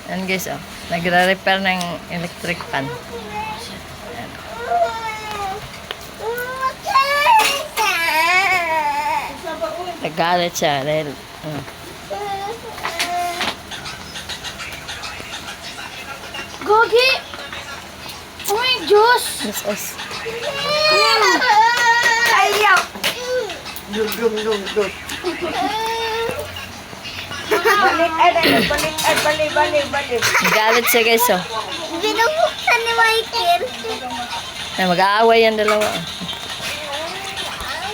Yan guys, oh. Nagre-repair ng electric fan. Yan. Nagalit siya dahil Gogi! Oh my Diyos! yes. Ayaw! Dug. Balik. Nagalit siya guys, oh. Binubuksan ni Michael. Ay, mag-aaway yan dalawa. Oh.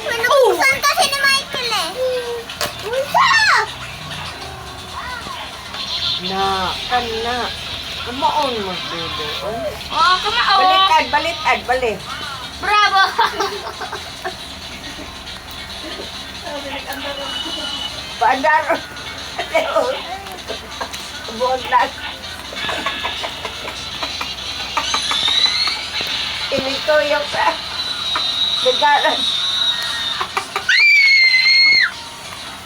Binubuksan kasi ni Michael eh. Na. Kamaon magdudo. Oh, kamao! Balik. Bravo! Paandar. Buong lang. Inito yung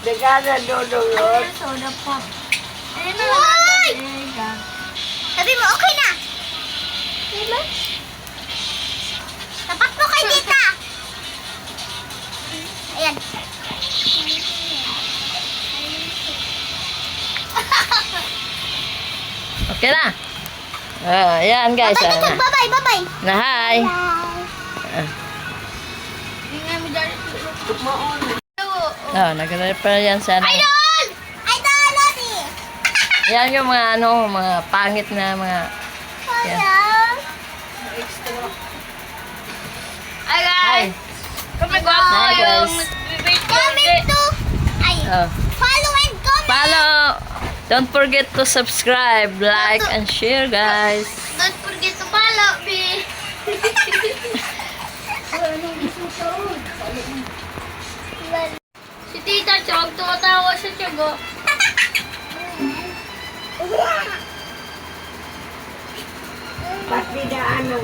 Dagaran dodong yun. Soda pa. Ayun na lang. Sabi mo, okay na. Diba? Tapat mo kay tita. Ayan. Okay na. Yan guys. Bye-bye. Na hi. Kumaon. Oh, nagre-repair yan sana. Idol! Lodi! Yan yung mga mga pangit na mga yan. Hi Hi. guys! Kami Hi, yung guys. comment to Oh. follow and comment. Follow. Don't forget to subscribe, like, and share, guys. Don't forget to follow me. Si Tita Chog, tumatawa siya Chog. Pati na ano.